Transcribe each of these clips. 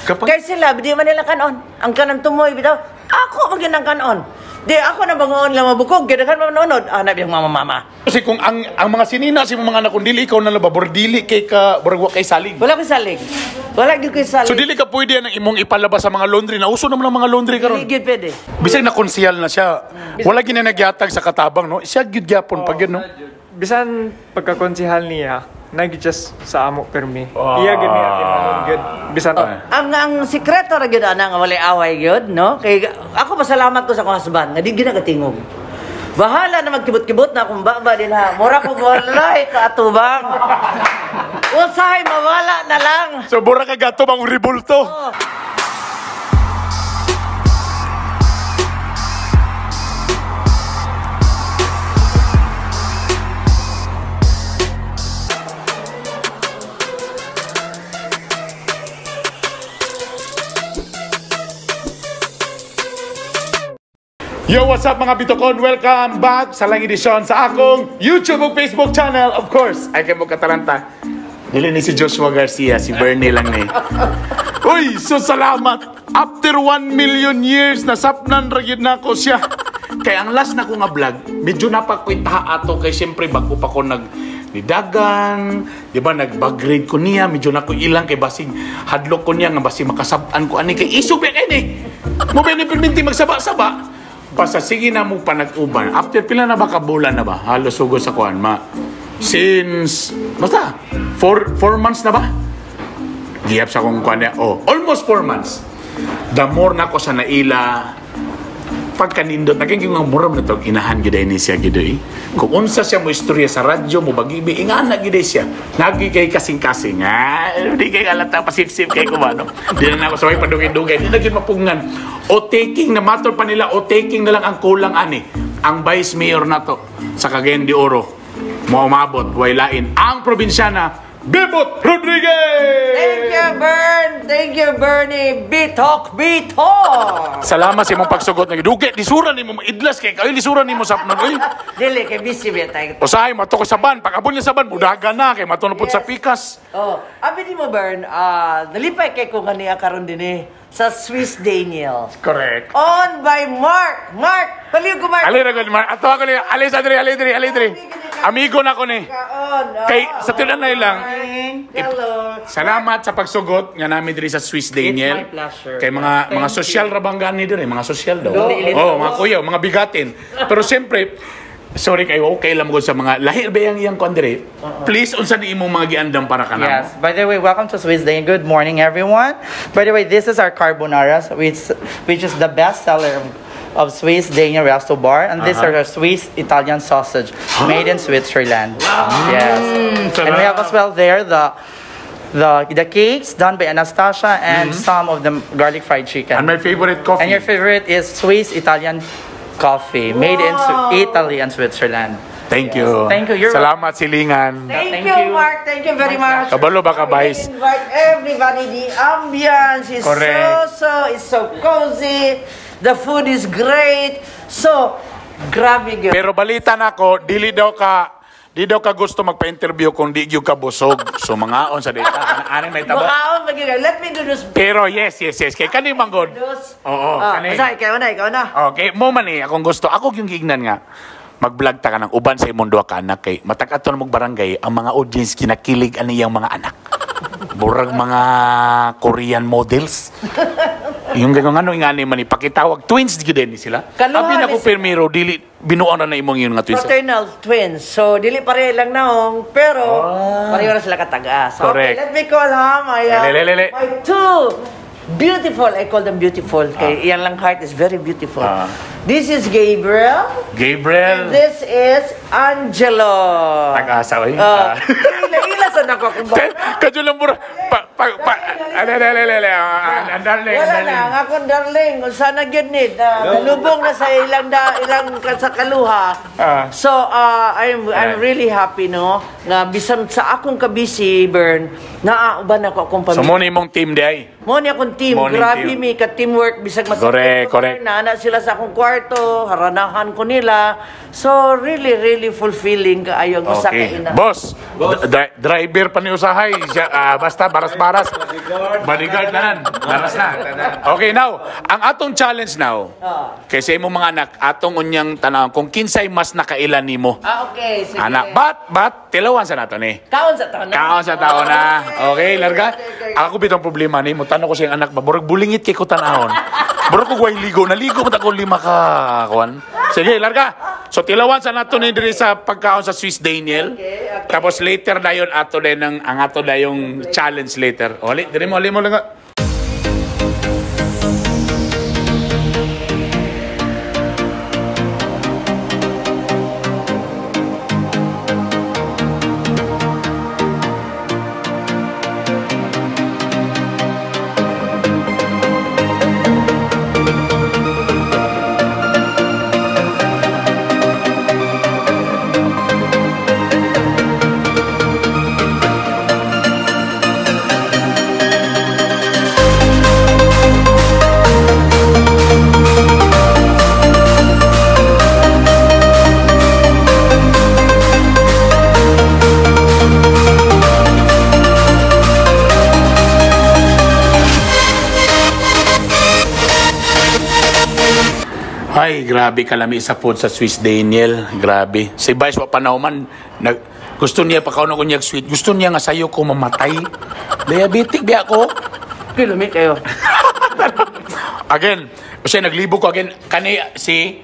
Kaya sila, di man nila kanon. Ang kanang tumoy, bitaw, ako maginang kanon. Di ako na bangon lang mabukog, ganda kan manonood, anak yung mama. Kasi kung ang mga sinina si mga anak kung dili ikaw na lababor, dili kay ka buragwa kay salig. Wala kay salig. Wala gyud kay salig. So dili ka pwede ang imong ipalabas sa mga laundry na uso naman ang mga laundry karon. Dili gyud pwede. Bisag na konsyal na siya. Wala ginanagyatag sa katabang no. Siya gyud gyapon pag no. Bisan pagkakonsihal niya, nag-just sa amo permi. Iya gani atin good. Bisan Ang sikreto ra gyud ana nga walay away gyud, no? Kay ako pasalamat ko sa akong husband nga di ginagatingog. Bahala na magkibot-kibot na akong baba din ha. Mura ko walay kaatubang. Usahay mawala na lang. So bura ka gato bang ribulto. Oh. Yo, what's up mga bitokon? Welcome back sa lang edisyon sa akong YouTube ug Facebook channel. Of course, ay kay mo katalanta. Dili ni si Joshua Garcia, si Bernie lang ni. Uy, so salamat. After 1 million years, nasapnan ra gyud nako siya. Kaya ang last na ko nga vlog, medyo napakwitaha ato kay siyempre bago pa ko nidagan, di ba nag-bagrade ko niya, medyo na ko ilang kay basing hadlok ko niya nga basing makasabtan ko ani kay isubik ni. Mo ba ni perminti magsaba-saba? Basta sige na mo pa nag-uban. After pila na ba kabulan na ba? Halos sugod sa kuan ma. Since basta 4 months na ba? Giyap sa kong kuan niya. Oh, almost 4 months. The more na ko sa naila pagkanindot naging yung muram na to inahan gid ni siya gid eh. Kung unsa siya mo istorya sa radyo mo bagibi ingana gid siya. Nagi kay kasing-kasing di kay alata pasip-sip kay ko ba no. Di na ako saway padugay-dugay di na gid mapungan. O taking na matter pa nila o taking na lang ang kulang ani. Ang vice mayor na to sa Cagayan de Oro mo umabot way lain ang probinsyana Bebot Rodriguez! Thank you, Bern! Thank you, Bernie! Bitok! Salamat sa imong pagsugot na dugi. Lisuran ni mo, idlas kay kayo, lisuran ni mo sa panoy. Dili, kay busy ba tayo? Usahay, mato ko sa ban. Pag-abon niya sa ban, budaga na, kay matunapod sa pikas. Oh, abi di mo, Bern, nalipay kay ko kaniya karon din sa Swiss Daniel. Correct. On by Mark! Mark! Paliw ko, Mark! Ali, Mark. Ato ako niya. Ali. Amigo na ko ni. Kay, sa tinan na ilang. Hello. Salamat sa pagsugot nga namin diri sa Swiss Daniel. It's my pleasure. Kay mga social rabanggan ni diri, mga social daw. Oh, mga kuya, mga bigatin. Pero siyempre, sorry kayo, okay lang mo sa mga lahir ba yang kuan diri? Please unsa ni imong mga giandam para kanamo? Yes. By the way, welcome to Swiss Daniel. Good morning, everyone. By the way, this is our carbonara, which is the best seller of Swiss Daniel Resto Bar, and these are our Swiss Italian sausage made in Switzerland. Wow. Yes. And we have as well there the cakes done by Anastasia and some of the garlic fried chicken. And my favorite coffee. And your favorite is Swiss Italian coffee made in Italy and Switzerland. Thank you. Thank you. Salamat silingan. Thank you, Mark. Thank you very much. Kabalo ba ka, Vice? Invite everybody. The ambience is so cozy. The food is great. So, grabe yun. Pero balita na ko, di daw ka gusto magpa-interview kung di gyud ka busog. So mga on sa data, ani may taba. Bakaon magiging. Let me do this. Pero yes. Kay kani manggod. Oo, kani. Basta ikaw na. Okay, mo man akong gusto. Ako yung gignan nga. Mag-vlog ta ka ng uban sa imong duha ka anak kay matag-ato na barangay ang mga audience kinakilig ani yang mga anak. Burag mga Korean models. Yung gano'n ingani man ipakitawag twins gyud ni sila. Abi na ko permiro dili binuon na imong yun nga twins. Fraternal twins. So dili pare lang naong pero pareho na sila katagas. Okay, let me call my two beautiful. I call them beautiful. Kay iyang lang heart is very beautiful. This is Gabriel. And this is Angelo. Tag-asa oy. Ila sa nako kung ba. Kadyo lang bura. Darling. Wala na, akong darling. Sana gyud ni nalubong na sa ilang sa kaluha. So I'm really happy no nga bisan sa akong kabisi Bern naauban ako akong pamilya. So mo ni imong team di ay. Mo ni akong team. Grabe mi ka teamwork bisag mas correct. na sila sa akong kwarto. kwarto, haranahan ko nila. So, really, really fulfilling kaayo ang usa ka ina. Boss, driver pa ni usahay. Basta baras-baras. Bodyguard na nan. Baras na. Okay, now, ang atong challenge now, kasi mo mga anak, atong unyang tanaw, kung kinsay mas nakailan nimo. Okay, sige. Anak, bat, tilawan sa nato ni. Kaon sa taon na. Kaon sa taon na. Okay, larga. Ako bitong problema ni mo tanong ko siyang anak ba, burag bulingit kay ko tanahon. Burag ko guay ligo, naligo mo ko 5 ka kuan. Sige, larga. So tilawan sa nato ni diri sa pagkaon sa Swiss Daniel. Okay. Tapos later na yon ato din ang ato na yung challenge later. Oli, diri mo lang. Ay, grabe kalami sa food sa Swiss Daniel. Grabe. Si Vice wa panaw man gusto niya pakaon ko niya sweet. Gusto niya nga sayo ko mamatay. Diabetic biya ako. Kilomit kayo. Again, kasi naglibo ko again kani si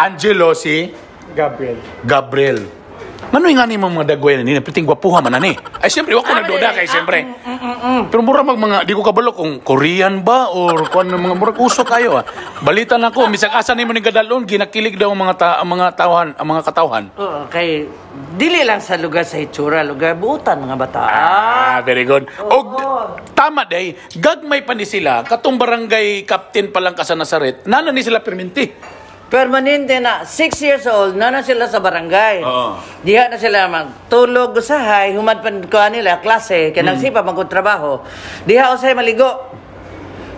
Angelo si Gabriel. Manoy nga ni mga dagway na ni, piting gwapuha man na ni. Ay, siyempre, wako nagduda kay siyempre. Pero mura mga, di ko kabalo kung Korean ba or kung mga murag uso kayo. Balita na ko, misang asa ni mo ni Gadalon, ginakilig daw ang mga katawhan. Oo, kay dili lang sa lugar sa itsura, lugar buutan mga bata. Very good. O, tama day, gagmay pa ni sila, katong barangay captain pa lang ka sa Nazaret, nana ni sila perminti. Permanente na, 6 years old, na sila sa barangay. Oo. Diha na sila magtulog usahay, humad pa ko nila, klase, kaya nagsipa magtrabaho. Diha usay maligo.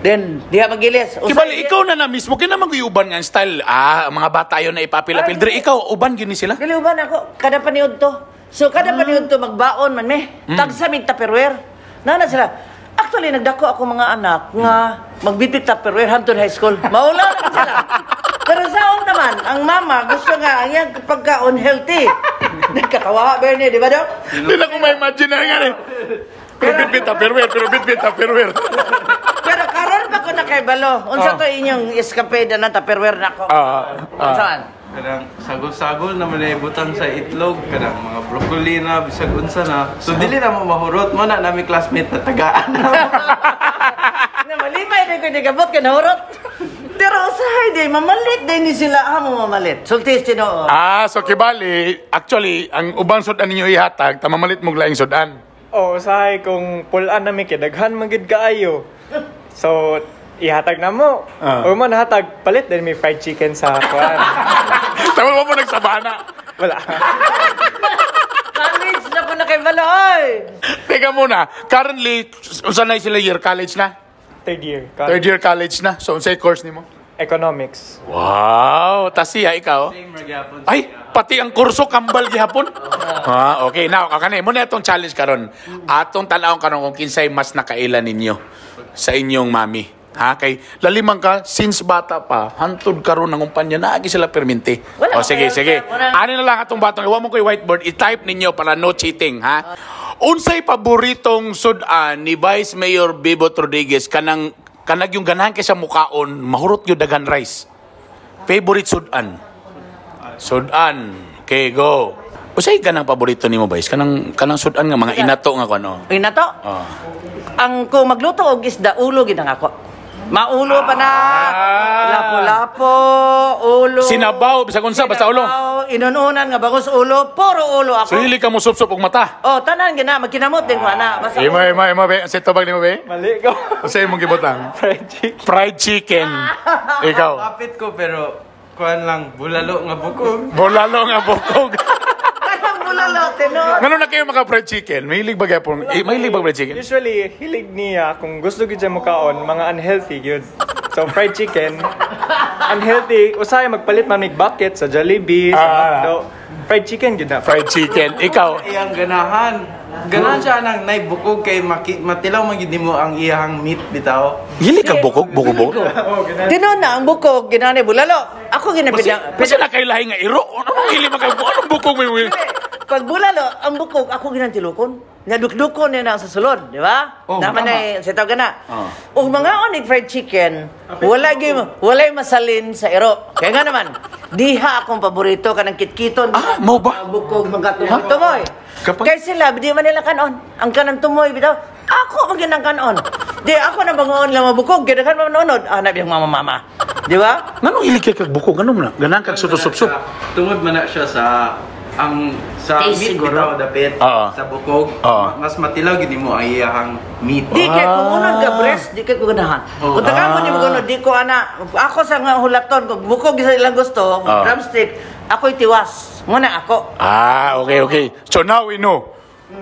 Then, diha magilis. Kibali, ikaw na mismo, kaya naman uban nga ang style, mga bata yun na ipapilapil. Dre, ikaw, uban gini sila? Dili uban ako, kada paniod to. So, kada paniod to, magbaon man tagsamig tupperware. Na sila. Actually, nagdako ako mga anak nga magbitbit tupperware hantod high school. Maula na sila. Pero saon naman, ang mama gusto nga ang pagkaon healthy. Nagkakawawa, Bernie, di ba, Dok? Hindi na ko ma-imagine na nga eh. Pero bitbit tupperware. Pero karon pa ko na kay Balo. Unsa to inyong escapade na tupperware na ko? Saan? Kadang sagol-sagol naman ay butang sa itlog, kadang mga broccoli na, bisag unsa na. So dili na mo mahurot mo na nami classmate na tagaan. Na malimay din ko nagabot ka nahurot. Pero usahay din, mamalit din ni sila. Mo mamalit. Sultis Tinoo. So kibali, actually, ang ubang sudan ninyo ihatag, tamamalit mo laing sudan. Usahay kung pulaan na may kidaghan magid kaayo. So, ihatag na mo. O man hatag, palit din may fried chicken sa kuan. Tama mo nagsabana. Wala. College na po na kay Balo, oy! Teka muna, currently, unsan na sila year college na? Third year. Third year college na. So, unsay course nimo? Economics. Wow! Tasiya, ikaw? Ay, pati ang kurso kambal gihapon. Okay. Now, kakani, muna itong challenge karon. Atong tanawon karon kung kinsay mas nakailan ninyo sa inyong mami. Kay lalimang ka, since bata pa, hantod karon ng umpanya, naagi sila perminti. Sige. Ano na lang atong batang, iwan mo ko yung whiteboard, i-type ninyo para no cheating, ha? Unsay paboritong sudan ni Vice Mayor Bebot Rodriguez kanag yung ganahan kay sa mukaon, mahurot yung dagan rice. Favorite sudan. Okay, go. Usay kanang paborito nimo, Vice? Kanang sudan nga mga inato nga kuno. Inato? Ang kung magluto og isda, ulo gid ako. Maulo pa na. Lapo-lapo, ulo. Sinabaw, bisag unsa basta ulo. Inununan nga bagos ulo, puro ulo ako. So hili ka mo sup-sup og mata. Tanan gina magkinamot din ko ana. Basta Ima be, sa tubag nimo be? Mali ko. Unsay imong gibutang? Fried chicken. Ikaw. Kapit ko pero kuan lang bulalo nga bukog. Bulalo nga bukog. bulalo tinon. Ngano na kayo maka fried chicken? Mahilig ba gyapon? Mahilig ba fried chicken? Usually, hilig niya kung gusto gid siya mukaon, mga unhealthy gyud. So fried chicken, unhealthy, usay magpalit man mig bucket sa Jollibee, sa McDo. Fried chicken gid na. Fried chicken. Ikaw, Iyang ganahan. Ganahan siya nang naibukog kay matilaw magid mo ang iyang meat bitaw. hili ka bukog, bukog. Tinon na, ang bukog, ginani bulalo. Ako ginapidang. Kasi na kayo lahi nga iro. Anong hili magkabuko? Anong bukog mo? Pag bulalo, ang bukog, ako ginantilukon. Nadukdukon niya na sa sulod, di ba? Oh, Naman tama. na, sa tawag na. O mga onig fried chicken, walay masalin sa iro. Kaya nga naman, diha akong paborito ka ng kitkiton. Mo ba? Ang bukog, mga tumoy. Kaya sila, di man nila kanon. Ang kanang tumoy, bitaw, ako maginang kanon. Di ako na bangoon lang mabukog, kaya kan manonood. Hanap yung mama. Di ba? Nanong hili ka bukog? Ano mo na? Ganang kag sutusup-sup. Tungod man na siya sa Taste meat siguro. bitaw dapit Oo. sa bukog. Oo. Mas matilaw gid mo ang iyang meat. Di kay kung unang ka breast, di kay ko ganahan. Kung taga mo di mo gano'n, di ko ana. Ako sa nga hulaton, kung bukog sa ilang gusto, drumstick, ako'y tiwas. Muna ako. Okay. So now we know.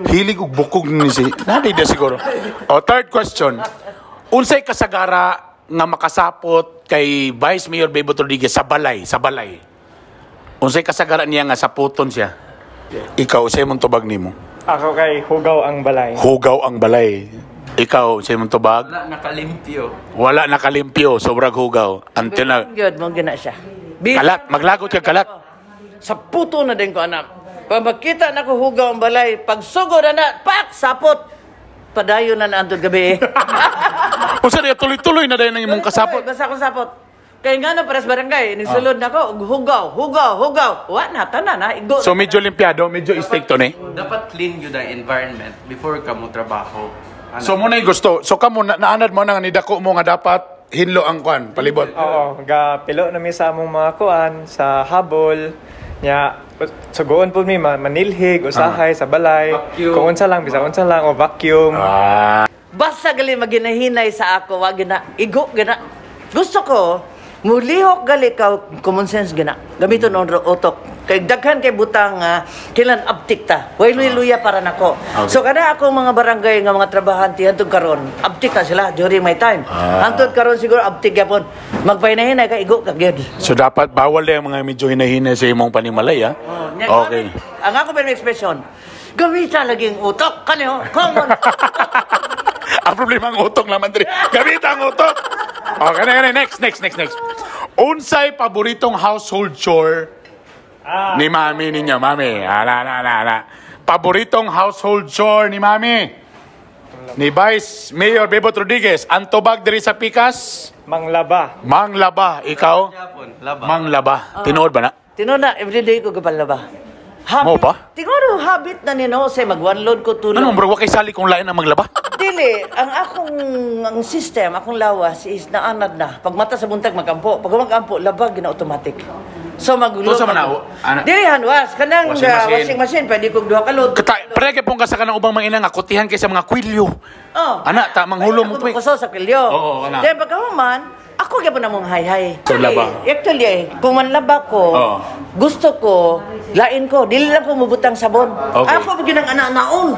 Hilig og bukog ni si. Nadi na siguro. Third question. Unsay kasagara nga makasapot kay Vice Mayor Bebot Rodriguez sa balay? Unsay kasagara niya nga saputon siya? Ikaw, say mong tubag nimo. Ako kay hugaw ang balay. Hugaw ang balay. Ikaw, say mong tubag. Wala nakalimpyo. Wala nakalimpyo, sobrang hugaw. Until na, Good, mong gina siya. kalat, maglagot ka kalat. Sa puto na din ko, anak. Pag makita na ko hugaw ang balay, pag sugod na, pak, sapot. Padayo na naandod gabi. Unsa niya tuloy-tuloy na dahil ng imong kasapot. Basta ko sapot. Kaya nga na, pares barangay, nisulod na ko, hugaw. Wala, tanan na, igo. So medyo limpyado, medyo istikto ni. Dapat clean yun ang environment before ka mo trabaho. So muna gusto. So kamo naanad mo na nga nidako mo nga dapat hinlo ang kwan, palibot. Oo, pilo na mi sa among mga kuan sa habol. Nya sugoon po mi manilhig usahay sa balay. Vacuum. Kung unsa lang bisa unsa lang o vacuum. Basta gali maginahinay sa ako, wag gina, igo gina. Gusto ko, mulihok gali ka, common sense gina. Gamiton on utok. Kay daghan kay butang kilan abtik ta. Way luya para nako. So kada ako mga barangay nga mga trabahante hantod karon, abtik ta sila during my time. Hantod karon siguro abtik gyapon. Magpahinahinay ka igo ka gyud. So dapat bawal yung mga medyo hinahinay sa imong panimalay, ha? Okay. Ang ako pero expression, gamita laging utok kaniho. Common. Ang problema ang utok naman diri. Gamita ang utok. Okay, next. Unsay paboritong household chore ni mami ninyo, mami? Ala. Paboritong household chore ni mami? Ni Vice Mayor Bebot Rodriguez. Ang tubag diri sa pikas? Manglaba. Manglaba. Ikaw? Yapon, laba. Manglaba. Tinuod ba na? Tinuna everyday ko gapalaba. Mo ba? Tinguro habit na ni no say mag one load ko tulog. Ano, bro, kay sali kung lain ang maglaba? Dili, ang system, akong lawas is naanad na. Pag mata sa buntag magampo, pag magampo labag gina automatic. So maglo. Sa manaw, ana. Dili hanwas kanang Washing machine. washing machine pwede kog duha ka load. Pre pong ka sa kanang ubang mga ina nga kutihan kay sa mga kwilyo. Oh. Ana, ta manghulom mo Ako pre. kuso sa kilyo. Oo, ana. Then pagkahuman, ako gyapon na mong hay-hay. So, laba. Actually, kung manlaba ko, Oo. gusto ko, lain ko, dili lang ko mubutang sabon. Okay. Ako bigyan ng anak-naon.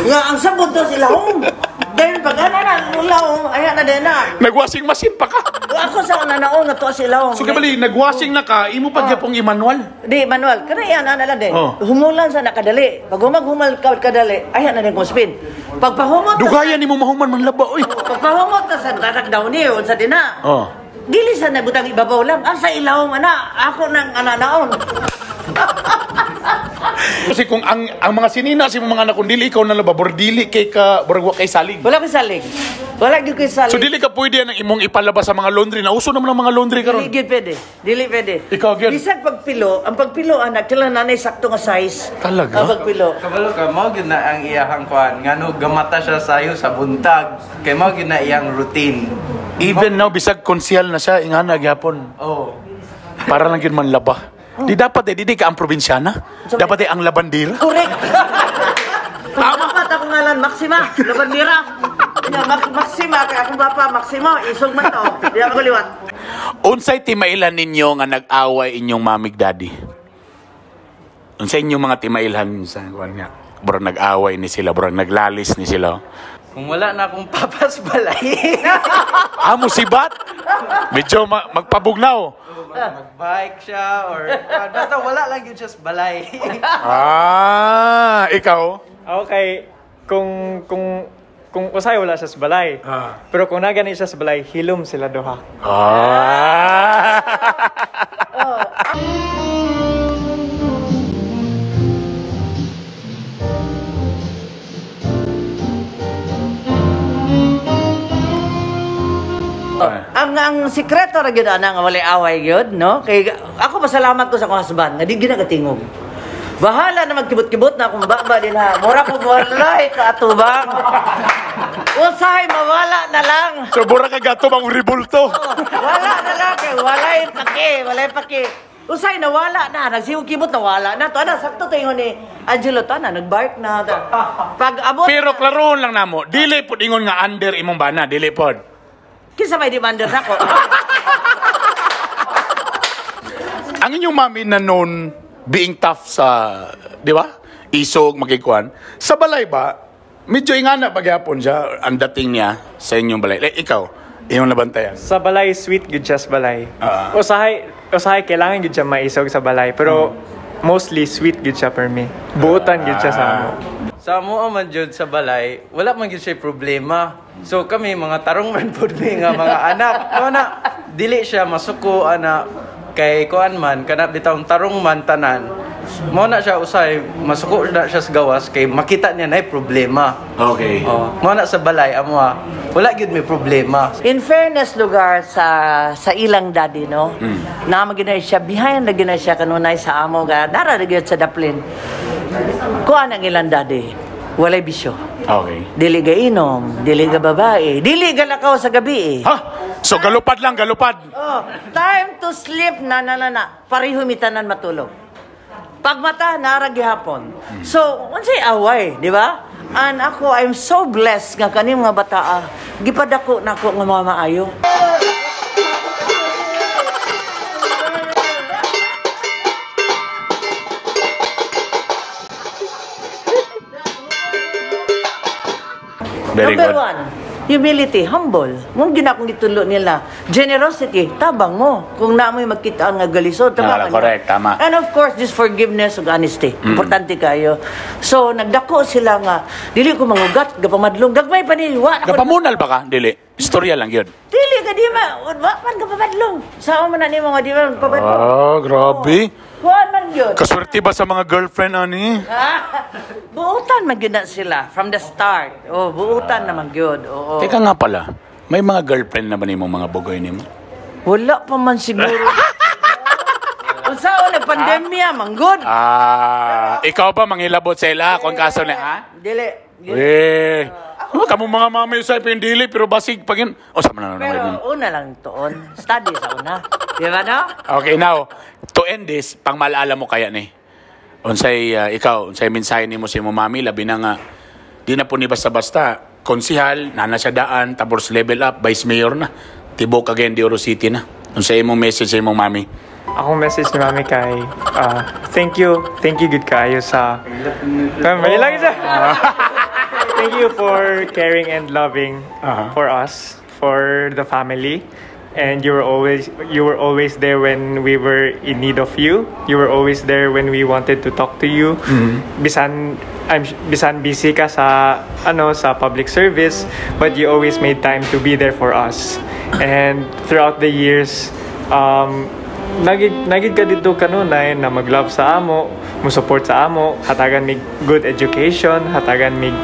Nga ang sabon to sila home. Then pag na ulaw, ayan na din na. Nag-washing machine pa ka. Ako sa anak-naon nga to sila home. So kabali, nag-washing na ka, imo pa gyapong i-manual. Di, manual. Kana yan, ana lang din. Oh. Humulan sa nakadali. Pag humaghumal ka kadali, ayan na din kong spin. Pagpahumot na Dugayan nimo mahuman man laba oy. Pagpahumot na sa tatakdaw niyo, sa dina. Oh. Dili sa nabutang ibabaw lang. Sa ilawom, ana. Ako nang ananaon. Kasi kung ang mga sinina si mga anak kung dili ikaw na laba, bordili kay ka burwa kay salig. Wala ko salig. Wala gyud ko salig. So dili ka pwede ang imong ipalaba sa mga laundry. Nauso naman ang mga laundry karon. Dili gyud pwede. Dili pwede. Ikaw, gyud? Bisag pagpilo, ang pagpilo anak kailangan nanay sakto nga size. Talaga? Ang pagpilo. Kabalo ka, mao gyud na ang iyahang kuan. Ngano gamata siya sayo sa buntag. Kay mao gyud na iyang routine. Even now bisag konsyal na siya ingana gyapon. Oh. Para lang gyud man laba. Di dapat di ka ang probinsyana. Dapat ang labandira. Correct. Dapat ako ngalan Maxima, Labandira. Maxima kay akong papa Maximo, isog man to. Di ako liwat. Unsay timailan ninyo nga nag-away inyong mamig daddy? Unsay inyong mga timailan sa kuan nga? Bro nag-away ni sila, bro naglalis ni sila. Kung wala na akong papas balay. Amo sibat? Medyo magpabugnaw. Mag-bike siya or basta wala lang yun siya sa balay. Ikaw? Okay, kung usay wala siya sa balay. Pero kung nagani siya sa balay, hilom sila duha. Ang sikreto ra gyud ana nga walay away gyud, no? Kay ako pasalamat ko sa akong husband nga di ginagatingog. Bahala na magkibot-kibot na akong baba din ha. Mura ko walay ka atubang. Usahay mawala na lang. So mura ka gato mang ribulto. Wala na lang kay walay paki. Usay na wala na, nagsiwog-kibot na wala na. To ana sakto to ingon ni Angelo to na nagbark na. Pag abot. Pero klaroon lang namo, dili pud ingon nga under imong bana, dili pod. Kinsa may demander nako. Ang inyong mami na noon being tough sa, di ba? Isog, magkikuan. Sa balay ba, medyo ingana paghapon siya ang dating niya sa inyong balay. Like, ikaw, iyong nabantayan. Sa balay, sweet good siya sa balay. Usahay, kailangan good siya maisog sa balay. Pero mostly sweet good siya per me. Buutan good siya sa amo. Sa amo man jud sa balay, wala man gyud siya problema. So kami mga tarong man pud mi nga mga anak. Ana dili siya masuko ana kay kuan man kana bitawng tarong man tanan. Mo na siya usay masuko na siya sa gawas kay makita niya nay problema. Okay. Mo na sa balay amo wala gyud may problema. In fairness lugar sa ilang daddy, no? Na maginay siya behind na ginay siya kanunay sa amo ga dara ra gyud sa daplin. Kuan ang ilang daddy. Walay bisyo. Okay. Dili ga inom, dili ga babae, dili ga lakaw sa gabi. Ha? So galupad lang, galupad. Time to sleep na. Pareho mitanan matulog. Pagmata nara gihapon. So, unsay away, di ba? And ako, I'm so blessed nga kaning mga bataa. Gipadako nako nga mga maayo. Very Number good. 1, humility, humble. Mung ginakong gitulo nila. Generosity, tabang mo. Kung namoy magkita nga galisod, tabangan correct, tama. And of course, this forgiveness ug honesty. Importante kayo. So, nagdako sila nga, dili ko mangugat, gapamadlong, gagmay pa nila. Kapamunal ba ka? Dili. Istorya lang yun. Dili ka di ma, man gapamadlong. Sao man na ni mga di man pamadlong. Grabe. Kuan man yun. Kaswerte ba sa mga girlfriend, ani? Buutan man yun na sila from the start. Buutan naman yun. Teka nga pala, may mga girlfriend na ba ni mong mga bugoy ni mo? Wala pa man siguro. Kung saan nagpandemya, manggod. Ikaw ba mangilabot sa ila kung kaso na, ha? Dili. Kamu mga mami sa pindili, pero basig pagin. Sama na Pero una lang toon. Study sa una. Di ba no? Okay, now, to end this, pang maalala mo kaya ni. Unsay unsay mensahe nimo sa imong mami labi na nga di na po ni basta-basta konsihal, nana siya daan, tapos level up, vice mayor na. Tibok again di Oro City na. Unsay imong message sa imong mami? Akong message ni mami kay thank you good kayo sa mali lang siya. Thank you for caring and loving for us, for the family. And you were always there when we were in need of you. You were always there when we wanted to talk to you. Bisan busy ka sa public service, but you always made time to be there for us. And throughout the years, nagid ka dito kanunay na mag-love sa amo, mo-support sa amo, hatagan mig good education, hatagan mig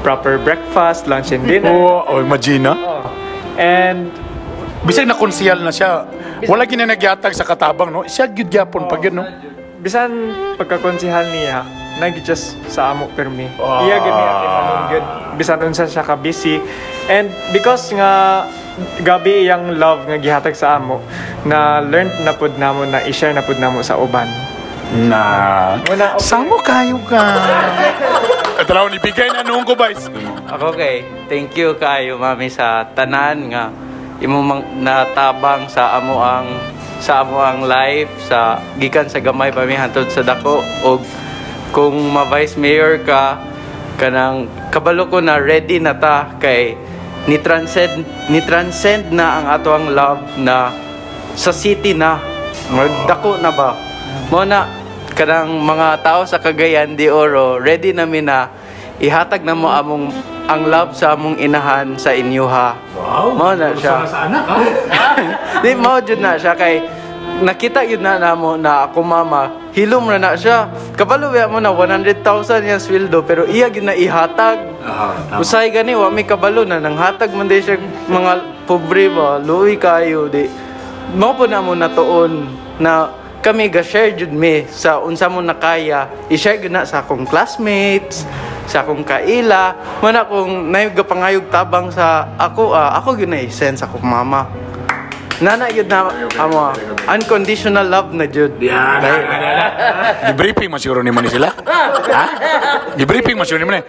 proper breakfast, lunch and dinner. Imagine na. And bisag na konsihal na siya. Wala ginanagyatag sa katabang, no? Siya gyapon pag no? Bisan pagkakonsihal niya, nag-just sa amo permi. Iya gani atin manong good. Bisan unsa siya ka busy. And because nga gabi yang love nga gihatag sa amo, na learn na pud namo na i-share na pud namo sa uban. Samo kayo ka. Katalaw ni bigay na noong ko, guys. Ako thank you kayo mami sa tanan nga imong natabang sa amo ang life sa gikan sa gamay pa mi hantod sa dako og kung ma vice mayor ka kanang kabalo ko na ready na ta kay ni-transcend na ang ato ang love na sa city na. Dako na ba? Mo na kanang mga tao sa Cagayan de Oro, ready namin na ihatag na mo ang love sa among inahan sa inyo ha. Wow. Mo na siya. Sa anak ha. Di mo jud na siya kay nakita yun na namo na ako mama, hilom na siya. Kabalo mo na 100,000 yung sweldo pero iya gyud na ihatag. Usay gani wa may kabalo na nang hatag man di siya mga pobre ba, luoy kayo di. Mao po na mo natuon na kami ga-share jud me sa unsa mo nakaya. I-share gyud na sa akong classmates, sa akong kaila, man akong nayugapangayog tabang sa ako gyud na i-send sa akong mama. Nana yun na, unconditional love na jud. Di-briefing mo siguro ni sila? Ha? Di-briefing mo siguro ni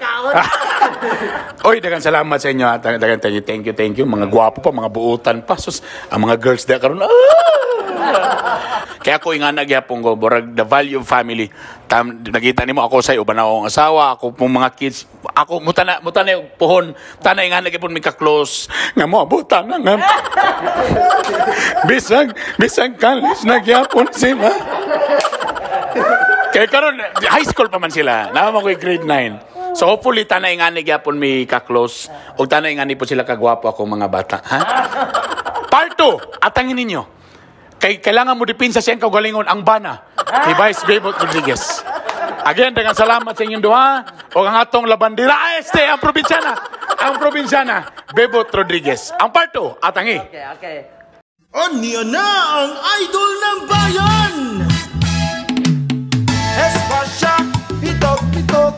Oy, dagan salamat sa inyo. Dagan thank you. Mga gwapo pa, mga buutan pa. Sus, ang mga girls da karon. Kaya ako ingana gyapon ko, borag the value of family. Nakita nimo ako sa uban akong asawa, ako pong mga kids. Ako mutana pohon, tanay ingana gyapon mi ka close. Nga mo abutan nga. Bisag college na gyapon sila. Kaya karon high school pa man sila. Naman ko grade 9. So hopefully tanay ingani gyapon mi ka close ug tanay ingani po sila kagwapo ako mga bata, ha? Part 2, atangin ninyo. Kailangan mo dipinsa siyang kaugalingon ang bana ni Vice Bebot Rodriguez. Again, dengan salamat sa inyong duha o ang atong labandera ang probinsyana Bebot Rodriguez. Ang part 2, atangi. Okay. Anya na ang idol ng bayan! Espasyak, pitok-pitok,